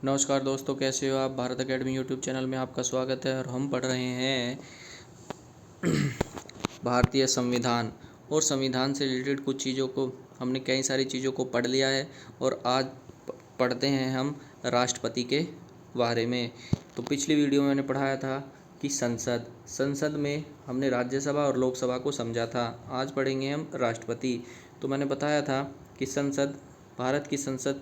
नमस्कार दोस्तों, कैसे हो आप। भारत एकेडमी यूट्यूब चैनल में आपका स्वागत है और हम पढ़ रहे हैं भारतीय संविधान। और संविधान से रिलेटेड कुछ चीज़ों को हमने कई सारी चीज़ों को पढ़ लिया है और आज पढ़ते हैं हम राष्ट्रपति के बारे में। तो पिछली वीडियो में मैंने पढ़ाया था कि संसद में हमने राज्यसभा और लोकसभा को समझा था। आज पढ़ेंगे हम राष्ट्रपति। तो मैंने बताया था कि भारत की संसद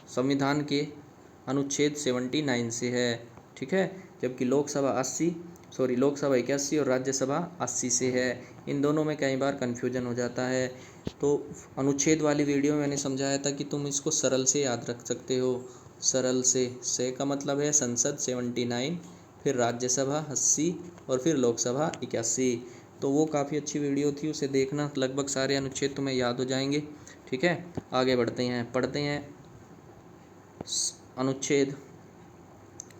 संविधान के अनुच्छेद 79 से है, ठीक है। जबकि लोकसभा 81 और राज्यसभा 80 से है। इन दोनों में कई बार कन्फ्यूजन हो जाता है। तो अनुच्छेद वाली वीडियो में मैंने समझाया था कि तुम इसको सरल से याद रख सकते हो। सरल से का मतलब है संसद 79, फिर राज्यसभा 80 और फिर लोकसभा 81। तो वो काफ़ी अच्छी वीडियो थी, उसे देखना। लगभग सारे अनुच्छेद तुम्हें याद हो जाएंगे, ठीक है। आगे बढ़ते हैं, पढ़ते हैं अनुच्छेद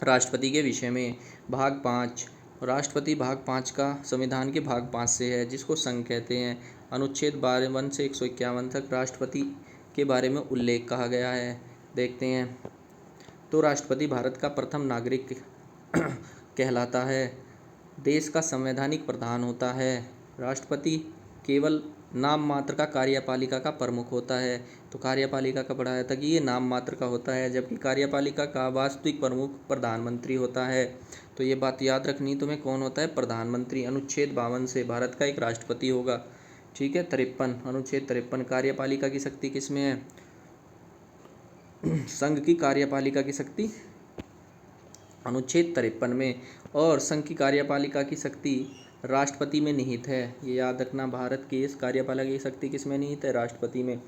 राष्ट्रपति के विषय में। भाग 5 राष्ट्रपति भाग 5 का संविधान के भाग 5 से है, जिसको संघ कहते हैं। अनुच्छेद 52 से 151 तक राष्ट्रपति के बारे में उल्लेख कहा गया है। देखते हैं। तो राष्ट्रपति भारत का प्रथम नागरिक कहलाता है। देश का संवैधानिक प्रधान होता है। राष्ट्रपति केवल नाम मात्र का कार्यपालिका का प्रमुख होता है। तो कार्यपालिका का पढ़ाया था कि ये नाम मात्र का होता है, जबकि कार्यपालिका का वास्तविक प्रमुख प्रधानमंत्री होता है। तो ये बात याद रखनी तुम्हें, कौन होता है? प्रधानमंत्री। अनुच्छेद 52 से भारत का एक राष्ट्रपति होगा, ठीक है। 53 अनुच्छेद 53 कार्यपालिका की शक्ति किसमें है? संघ की कार्यपालिका की शक्ति अनुच्छेद 53 में, और संघ की कार्यपालिका की शक्ति राष्ट्रपति में निहित है। ये याद रखना, भारत की इस कार्यपालिका की शक्ति किस में निहित है? राष्ट्रपति में।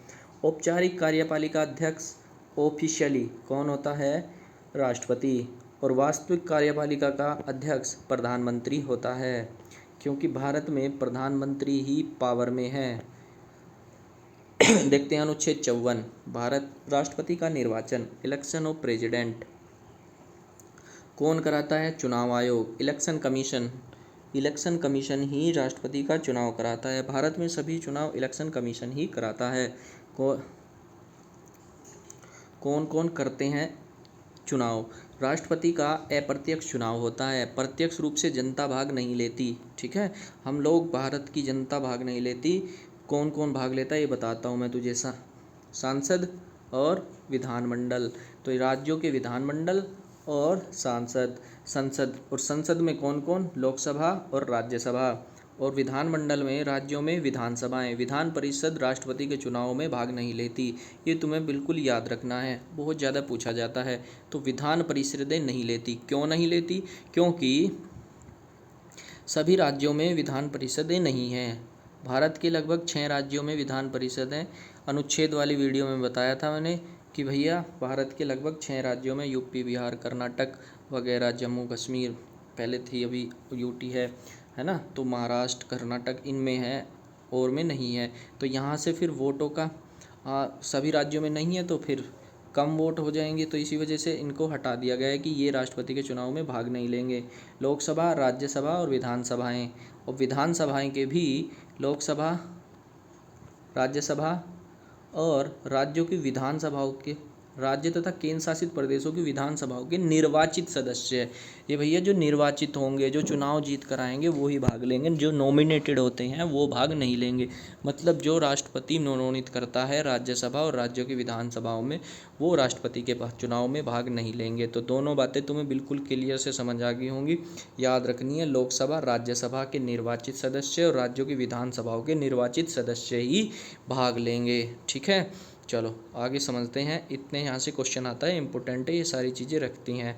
औपचारिक कार्यपालिका अध्यक्ष ऑफिशियली कौन होता है? राष्ट्रपति। और वास्तविक कार्यपालिका का अध्यक्ष प्रधानमंत्री होता है, क्योंकि भारत में प्रधानमंत्री ही पावर में है। देखते हैं अनुच्छेद 54 भारत राष्ट्रपति का निर्वाचन। इलेक्शन ऑफ प्रेसिडेंट कौन कराता है? चुनाव आयोग, इलेक्शन कमीशन ही राष्ट्रपति का चुनाव कराता है। भारत में सभी चुनाव इलेक्शन कमीशन ही कराता है। कौन कौन करते हैं चुनाव? राष्ट्रपति का अप्रत्यक्ष चुनाव होता है, प्रत्यक्ष रूप से जनता भाग नहीं लेती, ठीक है। हम लोग, भारत की जनता भाग नहीं लेती। कौन कौन भाग लेता है ये बताता हूँ मैं तुझे। सांसद और विधानमंडल। तो राज्यों के विधानमंडल और संसद में कौन कौन? लोकसभा और राज्यसभा। और विधानमंडल में, राज्यों में विधानसभाएं। विधान परिषद राष्ट्रपति के चुनाव में भाग नहीं लेती। ये तुम्हें बिल्कुल याद रखना है, बहुत ज़्यादा पूछा जाता है। तो विधान परिषदें नहीं लेती। क्यों नहीं लेती? क्योंकि सभी राज्यों में विधान परिषदें नहीं हैं। भारत के लगभग 6 राज्यों में विधान परिषद हैं। अनुच्छेद वाली वीडियो में बताया था मैंने कि भैया भारत के लगभग 6 राज्यों में, यूपी, बिहार, कर्नाटक वगैरह, जम्मू कश्मीर पहले थी, अभी यूटी है ना। तो महाराष्ट्र, कर्नाटक इनमें है और में नहीं है। तो यहाँ से फिर वोटों का सभी राज्यों में नहीं है, तो फिर कम वोट हो जाएंगे। तो इसी वजह से इनको हटा दिया गया है कि ये राष्ट्रपति के चुनाव में भाग नहीं लेंगे। लोकसभा, राज्यसभा और विधानसभाएं। और विधानसभाएं के भी लोकसभा, राज्यसभा और राज्यों की विधानसभाओं के, राज्य तथा केंद्र शासित प्रदेशों की विधानसभाओं के निर्वाचित सदस्य, ये भैया जो निर्वाचित होंगे, जो चुनाव जीत कर आएंगे वो ही भाग लेंगे। जो नॉमिनेटेड होते हैं वो भाग नहीं लेंगे। मतलब जो राष्ट्रपति मनोनीत करता है राज्यसभा और राज्यों की विधानसभाओं में, वो राष्ट्रपति के चुनाव में भाग नहीं लेंगे। तो दोनों बातें तुम्हें बिल्कुल क्लियर से समझ आ गई होंगी, याद रखनी है। लोकसभा, राज्यसभा के निर्वाचित सदस्य और राज्यों की विधानसभाओं के निर्वाचित सदस्य ही भाग लेंगे, ठीक है। चलो आगे समझते हैं। इतने यहाँ से क्वेश्चन आता है, इम्पोर्टेंट है, ये सारी चीज़ें रखती हैं।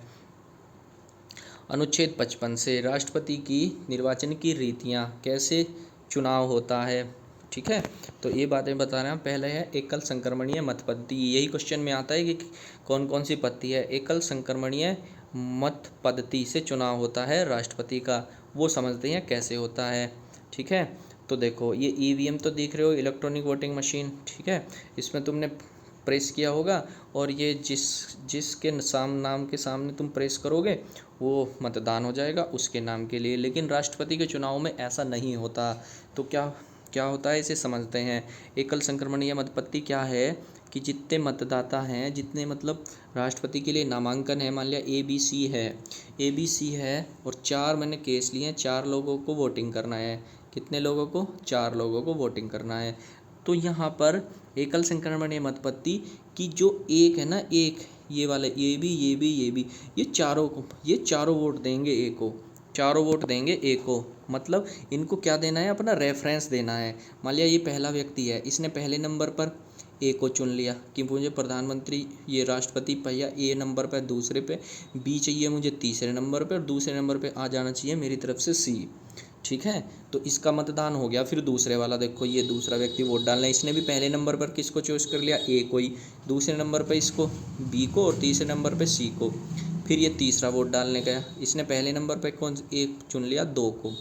अनुच्छेद 55 से राष्ट्रपति की निर्वाचन की रीतियाँ, कैसे चुनाव होता है, ठीक है। तो ये बातें बता रहे हैं। पहले है एकल संक्रमणीय मत पद्धति। यही क्वेश्चन में आता है कि कौन कौन सी पद्धति है। एकल संक्रमणीय मत पद्धति से चुनाव होता है राष्ट्रपति का, वो समझते हैं कैसे होता है, ठीक है। तो देखो, ये ईवीएम तो देख रहे हो, इलेक्ट्रॉनिक वोटिंग मशीन, ठीक है। इसमें तुमने प्रेस किया होगा और ये जिसके नाम के सामने तुम प्रेस करोगे वो मतदान हो जाएगा उसके नाम के लिए। लेकिन राष्ट्रपति के चुनाव में ऐसा नहीं होता। तो क्या होता है, इसे समझते हैं। एकल संक्रमणीय मत पद्धति क्या है कि जितने मतदाता हैं, जितने मतलब राष्ट्रपति के लिए नामांकन है, मान लिया ABC है और 4 मैंने केस लिए हैं, 4 लोगों को वोटिंग करना है। कितने लोगों को? 4 लोगों को वोटिंग करना है। तो यहाँ पर एकल संक्रमणीय मतपत्ति की जो एक है ना, एक ये वाले ये भी ये चारों वोट देंगे ए को, चारों वोट देंगे ए को। मतलब इनको क्या देना है? अपना रेफरेंस देना है। मान लिया ये पहला व्यक्ति है, इसने पहले नंबर पर ए को चुन लिया कि मुझे प्रधानमंत्री ये राष्ट्रपति पहिया ए नंबर पर, दूसरे पे बी चाहिए मुझे तीसरे नंबर पे, और दूसरे नंबर पे आ जाना चाहिए मेरी तरफ से सी। ठीक है, तो इसका मतदान हो गया। फिर दूसरे वाला देखो, ये दूसरा व्यक्ति वोट डालना है, इसने भी पहले नंबर पर किसको चॉइस कर लिया? ए को ही, दूसरे नंबर पर इसको बी को, और तीसरे नंबर पर सी को। फिर ये तीसरा वोट डालने गया, इसने पहले नंबर पर कौन एक चुन लिया? 2 को,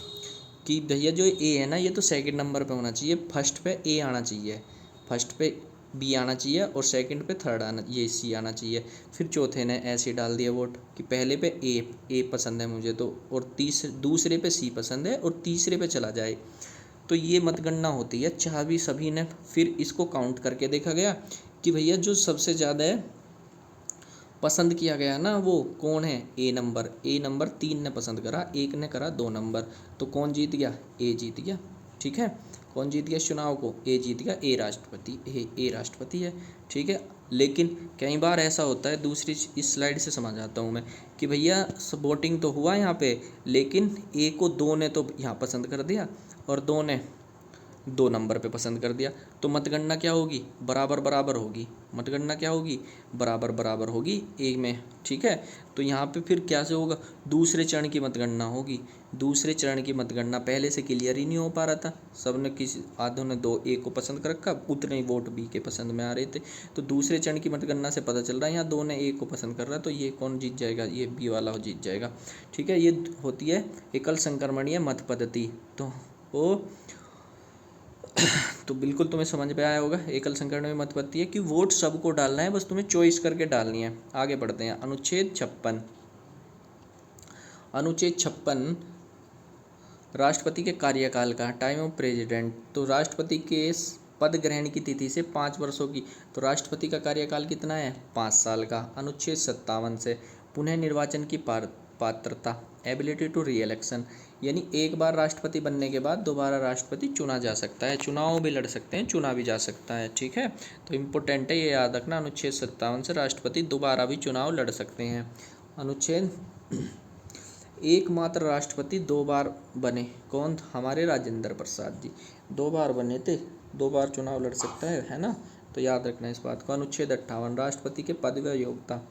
कि भैया जो ए है ना ये तो सेकंड नंबर पे होना चाहिए, फर्स्ट पे ए आना चाहिए, फर्स्ट पे बी आना चाहिए और सेकंड पे थर्ड आना, ये सी आना चाहिए। फिर चौथे ने ऐसे डाल दिया वोट कि पहले पे ए पसंद है मुझे तो, और दूसरे पे सी पसंद है और तीसरे पे चला जाए। तो ये मतगणना होती है चाबी सभी ने। फिर इसको काउंट करके देखा गया कि भैया जो सबसे ज़्यादा है पसंद किया गया ना वो कौन है? ए नंबर 3 ने पसंद करा, एक ने करा 2 नंबर। तो कौन जीत गया? ए जीत गया। ठीक है, कौन जीत गया चुनाव को? ए जीत गया, ए राष्ट्रपति है। ठीक है, लेकिन कई बार ऐसा होता है, दूसरी इस स्लाइड से समझ आता हूँ मैं, कि भैया वोटिंग तो हुआ यहाँ पे, लेकिन ए को 2 ने तो यहाँ पसंद कर दिया और 2 ने 2 नंबर पे पसंद कर दिया। तो मतगणना क्या होगी? बराबर होगी। मतगणना क्या होगी? बराबर होगी एक में। ठीक है, तो यहाँ पे फिर क्या से होगा? दूसरे चरण की मतगणना होगी। दूसरे चरण की मतगणना पहले से क्लियर ही नहीं हो पा रहा था, सब ने किसी आधों ने 2 ए को पसंद कर रखा, उतने ही वोट बी के पसंद में आ रहे थे। तो दूसरे चरण की मतगणना से पता चल रहा है यहाँ 2 ने ए को पसंद कर रहा, तो ये कौन जीत जाएगा? ये बी वाला जीत जाएगा। ठीक है, ये होती है एकल संक्रमणीय मत पद्धति। तो बिल्कुल तुम्हें समझ में आया होगा, एकल संक्रमणीय मत पद्धति है कि वोट सबको डालना है, बस तुम्हें चॉइस करके डालनी है। आगे बढ़ते हैं। अनुच्छेद 56 राष्ट्रपति के कार्यकाल का, टाइम ऑफ प्रेसिडेंट। तो राष्ट्रपति के पद ग्रहण की तिथि से 5 वर्षों की, तो राष्ट्रपति का कार्यकाल कितना है? 5 साल का। अनुच्छेद 57 से पुनः निर्वाचन की पात्रता, एबिलिटी टू री इलेक्शन, यानी एक बार राष्ट्रपति बनने के बाद दोबारा राष्ट्रपति चुना जा सकता है, चुनाव भी लड़ सकते हैं, चुना भी जा सकता है। ठीक है, तो इम्पोर्टेंट है ये याद रखना, अनुच्छेद 57 से राष्ट्रपति दोबारा भी चुनाव लड़ सकते हैं। अनुच्छेद एकमात्र राष्ट्रपति 2 बार बने, कौन? हमारे राजेंद्र प्रसाद जी 2 बार बने थे, 2 बार चुनाव लड़ सकता है ना, तो याद रखना इस बात को। अनुच्छेद 58 राष्ट्रपति के पद व योग्यता।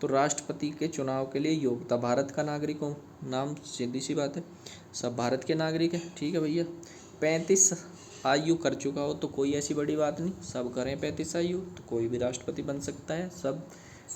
तो राष्ट्रपति के चुनाव के लिए योग्यता, भारत का नागरिक हो, नाम सीधी सी बात है, सब भारत के नागरिक है। ठीक है भैया, 35 आयु कर चुका हो तो कोई ऐसी बड़ी बात नहीं, सब करें 35 आयु तो कोई भी राष्ट्रपति बन सकता है सब।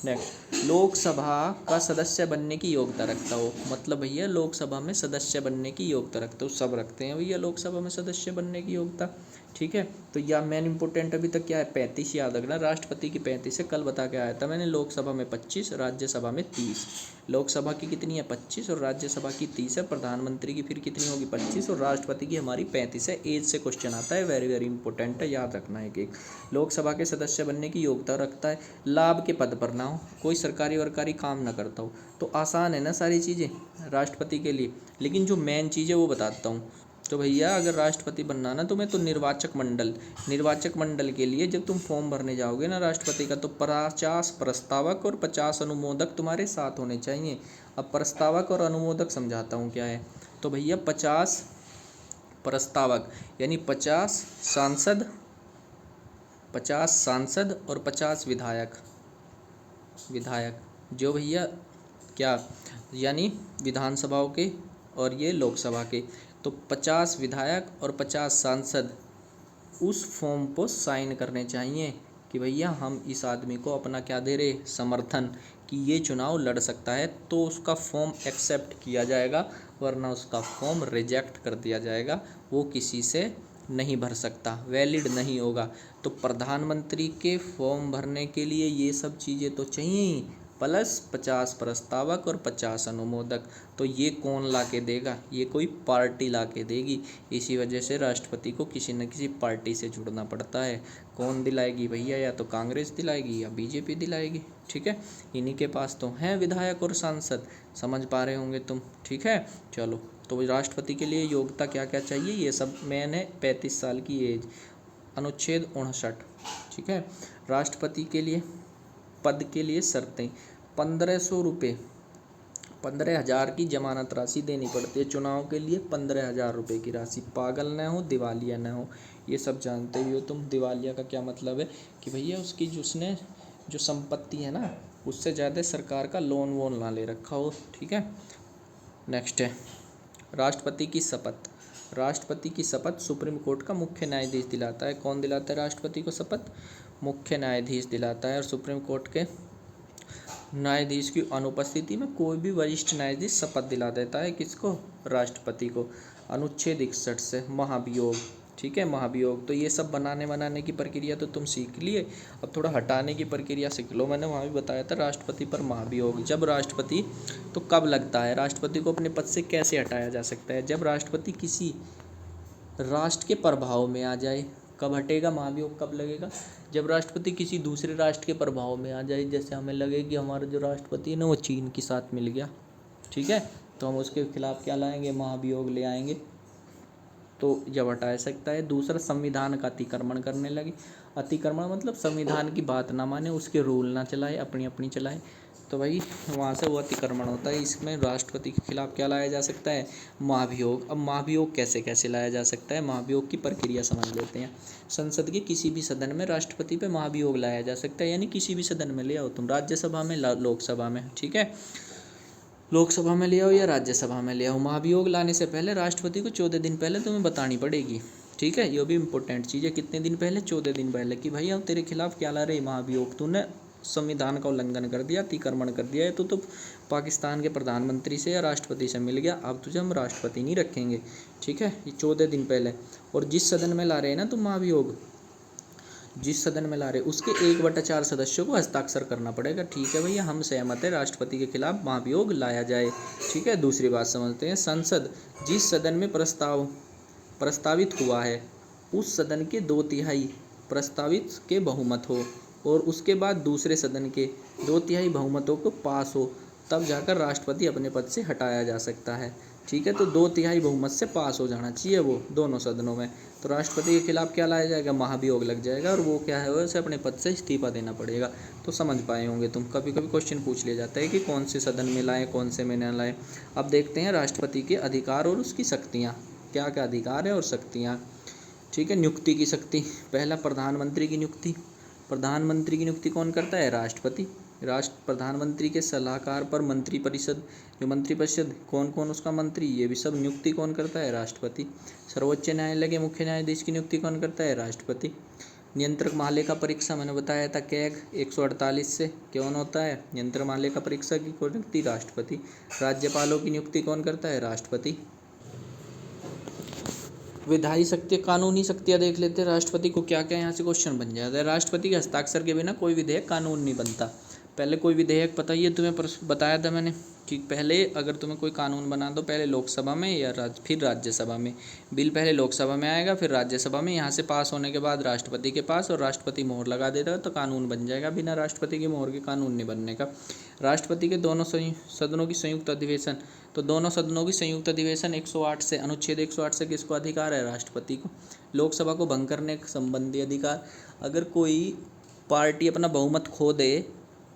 नेक्स्ट, लोकसभा का सदस्य बनने की योग्यता रखता हो, मतलब भैया लोकसभा में सदस्य बनने की योग्यता रखता हो, सब रखते हैं भैया लोकसभा में सदस्य बनने की योग्यता। ठीक है, तो यह मेन इंपॉर्टेंट अभी तक क्या है? 35 याद रखना, राष्ट्रपति की 35 है, कल बता के आया था मैंने। लोकसभा में 25, राज्यसभा में 30। लोकसभा की कितनी है? 25 और राज्यसभा की 30 है। प्रधानमंत्री की फिर कितनी होगी? 25 और राष्ट्रपति की हमारी 35 है। एज से क्वेश्चन आता है, वेरी वेरी इंपॉर्टेंट है, याद रखना है। एक लोकसभा के सदस्य बनने की योग्यता रखता है, लाभ के पद पर ना हो, कोई सरकारी वरकारी काम ना करता हो। तो आसान है ना सारी चीज़ें राष्ट्रपति के लिए, लेकिन जो मेन चीज़ है वो बताता हूँ। तो भैया अगर राष्ट्रपति बनना ना तुम्हें, तो निर्वाचक मंडल के लिए जब तुम फॉर्म भरने जाओगे ना राष्ट्रपति का, तो 50 प्रस्तावक और 50 अनुमोदक तुम्हारे साथ होने चाहिए। अब प्रस्तावक और अनुमोदक समझाता हूँ क्या है। तो भैया 50 प्रस्तावक यानी 50 सांसद और 50 विधायक जो भैया क्या, यानी विधानसभाओं के और ये लोकसभा के। तो 50 विधायक और 50 सांसद उस फॉर्म को साइन करने चाहिए कि भैया हम इस आदमी को अपना क्या दे रहे? समर्थन, कि ये चुनाव लड़ सकता है, तो उसका फॉर्म एक्सेप्ट किया जाएगा, वरना उसका फॉर्म रिजेक्ट कर दिया जाएगा, वो किसी से नहीं भर सकता, वैलिड नहीं होगा। तो प्रधानमंत्री के फॉर्म भरने के लिए ये सब चीज़ें तो चाहिए ही, प्लस 50 प्रस्तावक और 50 अनुमोदक। तो ये कौन ला के देगा? ये कोई पार्टी ला के देगी। इसी वजह से राष्ट्रपति को किसी न किसी पार्टी से जुड़ना पड़ता है। कौन दिलाएगी भैया? या तो कांग्रेस दिलाएगी या बीजेपी दिलाएगी। ठीक है, इन्हीं के पास तो हैं विधायक और सांसद, समझ पा रहे होंगे तुम। ठीक है, चलो। तो राष्ट्रपति के लिए योग्यता क्या क्या चाहिए ये सब मैंने 35 साल की एज, अनुच्छेद 59। ठीक है, राष्ट्रपति के लिए पद के लिए शर्तें, 1500 रुपये, 15,000 की जमानत राशि देनी पड़ती है चुनाव के लिए। 15,000 रुपये की राशि, पागल न हो, दिवालिया न हो। ये सब जानते ही हो तुम। दिवालिया का क्या मतलब है कि भैया उसकी उसने जो संपत्ति है ना, उससे ज़्यादा सरकार का लोन वोन ना ले रखा हो। ठीक है, नेक्स्ट है राष्ट्रपति की शपथ। राष्ट्रपति की शपथ सुप्रीम कोर्ट का मुख्य न्यायाधीश दिलाता है। कौन दिलाता है राष्ट्रपति को शपथ? मुख्य न्यायाधीश दिलाता है। और सुप्रीम कोर्ट के न्यायाधीश की अनुपस्थिति में कोई भी वरिष्ठ न्यायाधीश शपथ दिला देता है। किसको? राष्ट्रपति को। अनुच्छेद 61 से महाभियोग। ठीक है, महाभियोग। तो ये सब बनाने की प्रक्रिया तो तुम सीख लिए, अब थोड़ा हटाने की प्रक्रिया सीख लो। मैंने वहाँ भी बताया था राष्ट्रपति पर महाभियोग। जब राष्ट्रपति तो कब लगता है? राष्ट्रपति को अपने पद से कैसे हटाया जा सकता है? जब राष्ट्रपति किसी राष्ट्र के प्रभाव में आ जाए। कब हटेगा महाभियोग? कब लगेगा? जब राष्ट्रपति किसी दूसरे राष्ट्र के प्रभाव में आ जाए। जैसे हमें लगे कि हमारा जो राष्ट्रपति है ना वो चीन के साथ मिल गया। ठीक है, तो हम उसके खिलाफ क्या लाएंगे? महाभियोग ले आएंगे। तो जब हटा सकता है। दूसरा, संविधान का अतिक्रमण करने लगे। अतिक्रमण मतलब संविधान की बात ना माने, उसके रूल ना चलाए, अपनी अपनी चलाए, तो भाई वहाँ से वो अतिक्रमण होता है। इसमें राष्ट्रपति के खिलाफ क्या लाया जा सकता है? महाभियोग। अब महाभियोग कैसे कैसे लाया जा सकता है? महाभियोग की प्रक्रिया समझ लेते हैं। संसद के किसी भी सदन में राष्ट्रपति पे महाभियोग लाया जा सकता है, यानी किसी भी सदन में ले आओ तुम, राज्यसभा में, लोकसभा में। ठीक है, लोकसभा में ले आओ या राज्यसभा में ले आओ। महाभियोग लाने से पहले राष्ट्रपति को 14 दिन पहले तुम्हें बतानी पड़ेगी। ठीक है, ये भी इंपॉर्टेंट चीज़ है। कितने दिन पहले? 14 दिन पहले, कि भाई हम तेरे खिलाफ क्या ला रहे? महाभियोग। तूने संविधान का उल्लंघन कर दिया, अतिक्रमण कर दिया है। तो पाकिस्तान के प्रधानमंत्री से या राष्ट्रपति से मिल गया, अब तुझे हम राष्ट्रपति नहीं रखेंगे। ठीक है, ये 14 दिन पहले। और जिस सदन में ला रहे हैं ना तुम महाभियोग, जिस सदन में ला रहे उसके 1/4 सदस्यों को हस्ताक्षर करना पड़ेगा। ठीक है भैया, हम सहमत है राष्ट्रपति के खिलाफ महाभियोग लाया जाए। ठीक है, दूसरी बात समझते हैं। संसद जिस सदन में प्रस्तावित हुआ है उस सदन के 2/3 प्रस्तावित के बहुमत हो और उसके बाद दूसरे सदन के 2/3 बहुमतों को पास हो, तब जाकर राष्ट्रपति अपने पद से हटाया जा सकता है। ठीक है, तो 2/3 बहुमत से पास हो जाना चाहिए वो दोनों सदनों में। तो राष्ट्रपति के खिलाफ क्या लाया जाएगा? महाभियोग लग जाएगा, और वो क्या है, उसे अपने पद से इस्तीफा देना पड़ेगा। तो समझ पाए होंगे तुम। कभी कभी क्वेश्चन पूछ लिया जाता है कि कौन से सदन में लाएं, कौन से में न लाएं। अब देखते हैं राष्ट्रपति के अधिकार और उसकी शक्तियाँ, क्या क्या अधिकार है और शक्तियाँ। ठीक है, नियुक्ति की शक्ति। पहला, प्रधानमंत्री की नियुक्ति। प्रधानमंत्री की नियुक्ति कौन करता है? राष्ट्रपति। प्रधानमंत्री के सलाहकार पर मंत्रिपरिषद, जो मंत्रिपरिषद कौन कौन उसका मंत्री, ये भी सब नियुक्ति कौन करता है? राष्ट्रपति। सर्वोच्च न्यायालय के मुख्य न्यायाधीश की नियुक्ति कौन करता है? राष्ट्रपति। नियंत्रक महालेखा परीक्षा, मैंने बताया था कैग 148 से कौन होता है? नियंत्रक महालेखा परीक्षा की नियुक्ति राष्ट्रपति। राज्यपालों की नियुक्ति कौन करता है? राष्ट्रपति। विधायी शक्ति, कानूनी शक्तियाँ देख लेते हैं। राष्ट्रपति को क्या क्या यहाँ से क्वेश्चन बन जाता है। राष्ट्रपति के हस्ताक्षर के बिना कोई विधेयक कानून नहीं बनता। पहले कोई विधेयक, पता ही है तुम्हें, बताया था मैंने कि पहले अगर तुम्हें कोई कानून बना दो, पहले लोकसभा में या फिर राज्यसभा में। बिल पहले लोकसभा में आएगा, फिर राज्यसभा में, यहाँ से पास होने के बाद राष्ट्रपति के पास, और राष्ट्रपति मोहर लगा देता है तो कानून बन जाएगा। बिना राष्ट्रपति के मोहर के कानून नहीं बनने का। राष्ट्रपति के दोनों सदनों की संयुक्त अधिवेशन, तो दोनों सदनों की संयुक्त अधिवेशन 108 से, अनुच्छेद 108 से किसको अधिकार है? राष्ट्रपति को। लोकसभा को भंग करने संबंधी अधिकार, अगर कोई पार्टी अपना बहुमत खो दे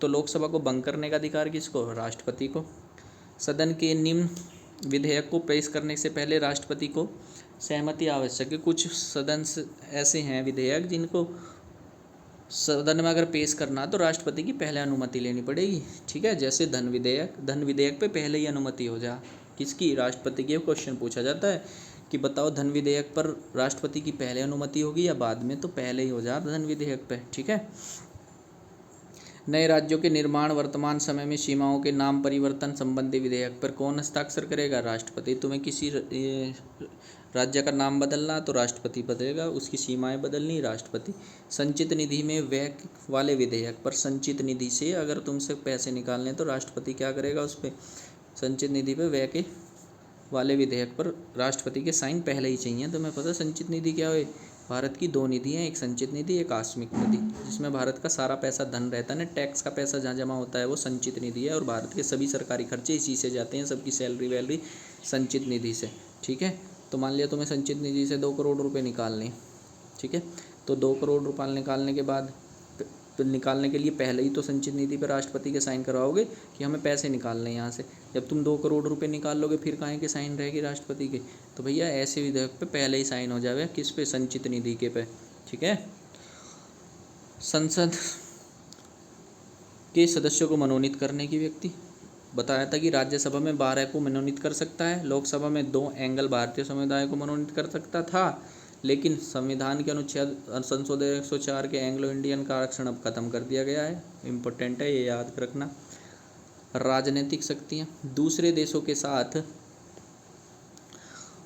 तो लोकसभा को भंग करने का अधिकार किसको? राष्ट्रपति को। सदन के निम्न विधेयक को पेश करने से पहले राष्ट्रपति को सहमति आवश्यक है। कुछ सदन ऐसे हैं विधेयक जिनको सदन में अगर पेश करना तो राष्ट्रपति की पहले अनुमति लेनी पड़ेगी। ठीक है, जैसे धन विधेयक पे पहले ही अनुमति हो जा, किसकी? राष्ट्रपति की। क्वेश्चन पूछा जाता है कि बताओ धन विधेयक पर राष्ट्रपति की पहले अनुमति होगी या बाद में? तो पहले ही हो जा धन विधेयक पे। ठीक है, नए राज्यों के निर्माण, वर्तमान समय में सीमाओं के नाम परिवर्तन संबंधी विधेयक पर कौन हस्ताक्षर करेगा? राष्ट्रपति। तुम्हें किसी राज्य का नाम बदलना तो राष्ट्रपति बदलेगा, उसकी सीमाएं बदलनी राष्ट्रपति। संचित निधि में व्यय वाले विधेयक पर, संचित निधि से अगर तुमसे पैसे निकालने तो राष्ट्रपति क्या करेगा उस पर? संचित निधि पे व्यय के वाले विधेयक पर राष्ट्रपति के साइन पहले ही चाहिए। तुम्हें पता संचित निधि क्या है? भारत की दो निधि हैं, एक संचित निधि, एक आकस्मिक निधि, जिसमें भारत का सारा पैसा धन रहता है ना, टैक्स का पैसा जहाँ जमा होता है वो संचित निधि है, और भारत के सभी सरकारी खर्चे इसी से जाते हैं, सबकी सैलरी वैलरी संचित निधि से। ठीक है, तो मान लिया तुम्हें संचित निधि से 2 करोड़ रुपये निकालने, ठीक है, तो 2 करोड़ रुपये निकालने के बाद निकालने के लिए पहले ही तो संचित निधि पर राष्ट्रपति के साइन करवाओगे कि हमें पैसे निकालने हैं यहाँ से। जब तुम 2 करोड़ रुपए निकाल लोगे फिर काहे के साइन रहेगी राष्ट्रपति के? तो भैया ऐसे विधेयक पे पहले ही साइन हो जावे, किस पे? संचित निधि के पे। ठीक है, संसद के सदस्यों को मनोनीत करने की व्यक्ति बताया था कि राज्यसभा में 12 को मनोनीत कर सकता है, लोकसभा में 2 एंगल भारतीय समुदाय को मनोनीत कर सकता था, लेकिन संविधान के अनुच्छेद संशोधन 104 के एंग्लो इंडियन का आरक्षण अब खत्म कर दिया गया है। इम्पोर्टेंट है, ये याद रखना। राजनीतिक शक्तियाँ, दूसरे देशों के साथ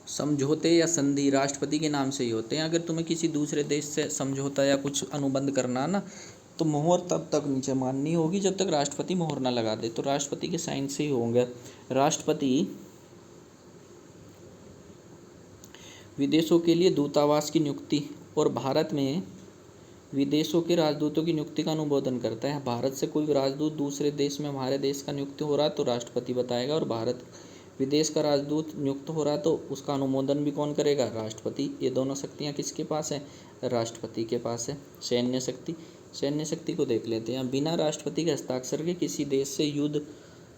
समझौते या संधि राष्ट्रपति के नाम से ही होते हैं। अगर तुम्हें किसी दूसरे देश से समझौता या कुछ अनुबंध करना ना, तो मोहर तब तक नीचे माननी होगी जब तक राष्ट्रपति मोहर ना लगा दे, तो राष्ट्रपति के साइन से ही होंगे। राष्ट्रपति विदेशों के लिए दूतावास की नियुक्ति और भारत में विदेशों के राजदूतों की नियुक्ति का अनुमोदन करता है। भारत से कोई राजदूत दूसरे देश में हमारे देश का नियुक्त हो रहा तो राष्ट्रपति बताएगा, और भारत विदेश का राजदूत नियुक्त हो रहा तो उसका अनुमोदन भी कौन करेगा? राष्ट्रपति। ये दोनों शक्तियाँ किसके पास है? राष्ट्रपति के पास है। सैन्य शक्ति, सैन्य शक्ति को देख लेते हैं। बिना राष्ट्रपति के हस्ताक्षर के किसी देश से युद्ध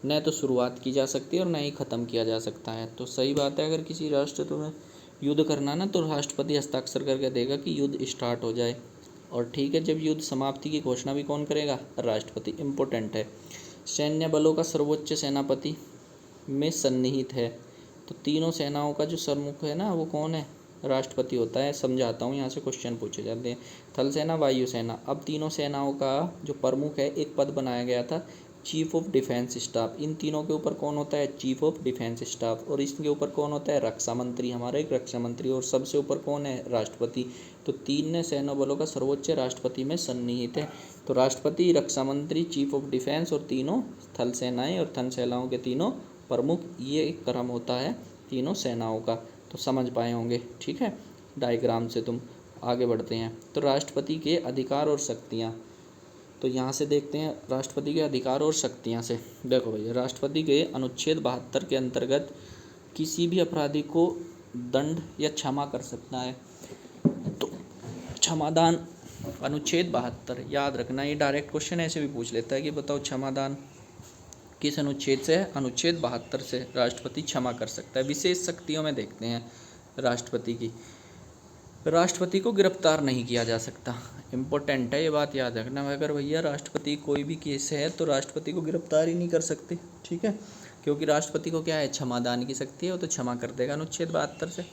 न तो शुरुआत की जा सकती है और न ही ख़त्म किया जा सकता है। तो सही बात है, अगर किसी राष्ट्र तुम्हें युद्ध करना ना तो राष्ट्रपति हस्ताक्षर करके देगा कि युद्ध स्टार्ट हो जाए, और ठीक है, जब युद्ध समाप्ति की घोषणा भी कौन करेगा? राष्ट्रपति। इम्पोर्टेंट है। सैन्य बलों का सर्वोच्च सेनापति में सन्निहित है, तो तीनों सेनाओं का जो सरमुख है ना वो कौन है? राष्ट्रपति होता है। समझाता हूँ, यहाँ से क्वेश्चन पूछे जाते हैं। थल सेना, वायु सेना, अब तीनों सेनाओं का जो प्रमुख है एक पद बनाया गया था, चीफ ऑफ डिफेंस स्टाफ। इन तीनों के ऊपर कौन होता है? Chief of defence staff. और इसके ऊपर कौन होता है? रक्षा मंत्री, हमारा एक रक्षा मंत्री। और सबसे ऊपर कौन है? राष्ट्रपति। तो तीन सेना बलों का सर्वोच्च राष्ट्रपति में सन्निहित है। तो राष्ट्रपति, रक्षा मंत्री, चीफ ऑफ डिफेंस और तीनों थल सेनाएं और थल सेनाओं के तीनों प्रमुख, ये एक क्रम होता है तीनों सेनाओं का। तो समझ पाए होंगे। ठीक है, डायग्राम से तुम आगे बढ़ते हैं। तो राष्ट्रपति के अधिकार और शक्तियाँ, तो यहाँ से देखते हैं राष्ट्रपति के अधिकार और शक्तियाँ से। देखो भैया, राष्ट्रपति के अनुच्छेद 72 के अंतर्गत किसी भी अपराधी को दंड या क्षमा कर सकता है। तो क्षमादान, अनुच्छेद 72 याद रखना, ये डायरेक्ट क्वेश्चन ऐसे भी पूछ लेता है कि बताओ क्षमादान किस अनुच्छेद से है? अनुच्छेद 72 से राष्ट्रपति क्षमा कर सकता है। विशेष शक्तियों में देखते हैं राष्ट्रपति की। राष्ट्रपति को गिरफ्तार नहीं किया जा सकता। इम्पोर्टेंट है, ये बात याद रखना। अगर भैया राष्ट्रपति कोई भी केस है तो राष्ट्रपति को गिरफ्तार ही नहीं कर सकते। ठीक है, क्योंकि राष्ट्रपति को क्या है? क्षमादान की शक्ति है, वो तो क्षमा कर देगा अनुच्छेद 72 से।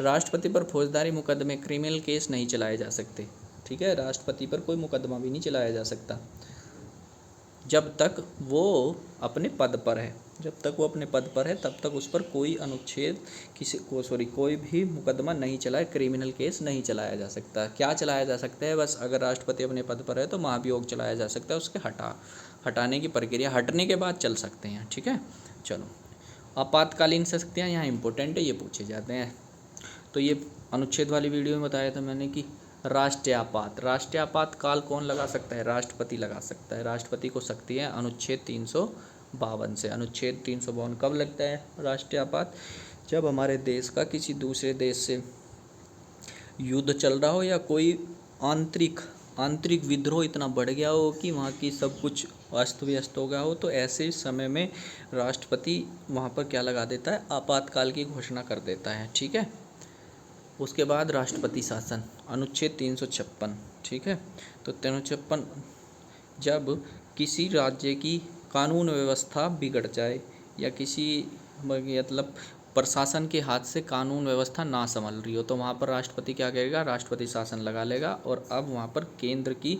राष्ट्रपति पर फौजदारी मुकदमे, क्रिमिनल केस नहीं चलाए जा सकते। ठीक है, राष्ट्रपति पर कोई मुकदमा भी नहीं चलाया जा सकता जब तक वो अपने पद पर है। जब तक वो अपने पद पर है तब तक उस पर कोई अनुच्छेद कोई भी मुकदमा नहीं चलाए, क्रिमिनल केस नहीं चलाया जा सकता। क्या चलाया जा सकता है? बस अगर राष्ट्रपति अपने पद पर है तो महाभियोग चलाया जा सकता है, उसके हटाने की प्रक्रिया हटने के बाद चल सकते हैं। ठीक है, चलो। आपातकालीन शक्तियाँ यहाँ इंपॉर्टेंट है, ये पूछे जाते हैं। तो ये अनुच्छेद वाली वीडियो में बताया था मैंने कि राष्ट्रीय आपातकाल कौन लगा सकता है? राष्ट्रपति लगा सकता है। राष्ट्रपति को शक्ति है अनुच्छेद 352 से। अनुच्छेद 352 कब लगता है राष्ट्रीय आपात? जब हमारे देश का किसी दूसरे देश से युद्ध चल रहा हो या कोई आंतरिक विद्रोह इतना बढ़ गया हो कि वहाँ की सब कुछ अस्त व्यस्त हो गया हो, तो ऐसे समय में राष्ट्रपति वहाँ पर क्या लगा देता है? आपातकाल की घोषणा कर देता है। ठीक है, उसके बाद राष्ट्रपति शासन, अनुच्छेद 356। ठीक है, तो 356, जब किसी राज्य की कानून व्यवस्था बिगड़ जाए या किसी मतलब प्रशासन के हाथ से कानून व्यवस्था ना संभल रही हो, तो वहाँ पर राष्ट्रपति क्या करेगा? राष्ट्रपति शासन लगा लेगा। और अब वहाँ पर केंद्र की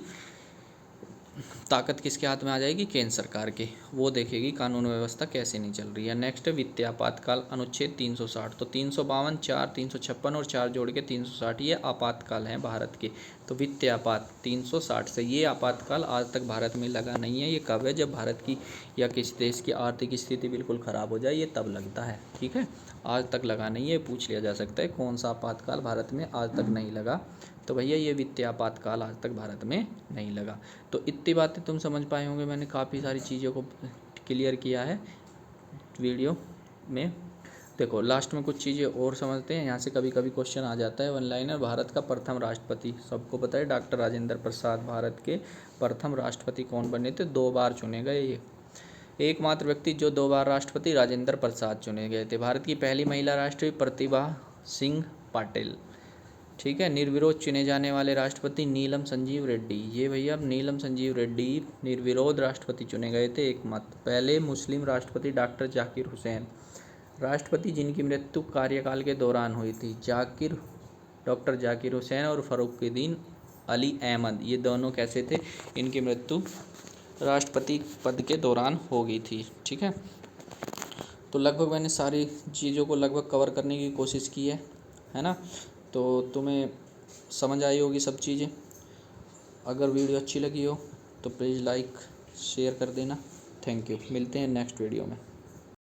ताकत किसके हाथ में आ जाएगी? केंद्र सरकार के। वो देखेगी कानून व्यवस्था कैसे नहीं चल रही है। नेक्स्ट है वित्तीय आपातकाल, अनुच्छेद 360। तो 352, 4, 356 और 4 जोड़ के 360 ये आपातकाल हैं भारत के। तो वित्तीय आपात 360 से ये आपातकाल आज तक भारत में लगा नहीं है। ये कब है? जब भारत की या किसी देश की आर्थिक स्थिति बिल्कुल ख़राब हो जाए, ये तब लगता है। ठीक है, आज तक लगा नहीं है। पूछ लिया जा सकता है कौन सा आपातकाल भारत में आज तक नहीं लगा, तो भैया ये वित्तीय आपातकाल आज तक भारत में नहीं लगा। तो इतनी बातें तुम समझ पाए होंगे। मैंने काफ़ी सारी चीज़ों को क्लियर किया है वीडियो में। देखो लास्ट में कुछ चीज़ें और समझते हैं। यहाँ से कभी कभी क्वेश्चन आ जाता है वन लाइनर। भारत का प्रथम राष्ट्रपति सबको पता है, डॉक्टर राजेंद्र प्रसाद। भारत के प्रथम राष्ट्रपति कौन बने थे? 2 बार चुने गए ये। एकमात्र व्यक्ति जो 2 बार राष्ट्रपति, राजेंद्र प्रसाद चुने गए थे। भारत की पहली महिला राष्ट्रपति प्रतिभा सिंह पाटिल। ठीक है, निर्विरोध चुने जाने वाले राष्ट्रपति नीलम संजीव रेड्डी। ये भैया नीलम संजीव रेड्डी निर्विरोध राष्ट्रपति चुने गए थे एक मत। पहले मुस्लिम राष्ट्रपति डॉक्टर जाकिर हुसैन। राष्ट्रपति जिनकी मृत्यु कार्यकाल के दौरान हुई थी, डॉक्टर जाकिर हुसैन और फरुखुद्दीन अली अहमद। ये दोनों कैसे थे? इनकी मृत्यु राष्ट्रपति पद के दौरान हो गई थी। ठीक है, तो लगभग मैंने सारी चीज़ों को लगभग कवर करने की कोशिश की है ना। तो तुम्हें समझ आई होगी सब चीज़ें। अगर वीडियो अच्छी लगी हो तो प्लीज़ लाइक शेयर कर देना। Thank you. मिलते हैं नेक्स्ट वीडियो में।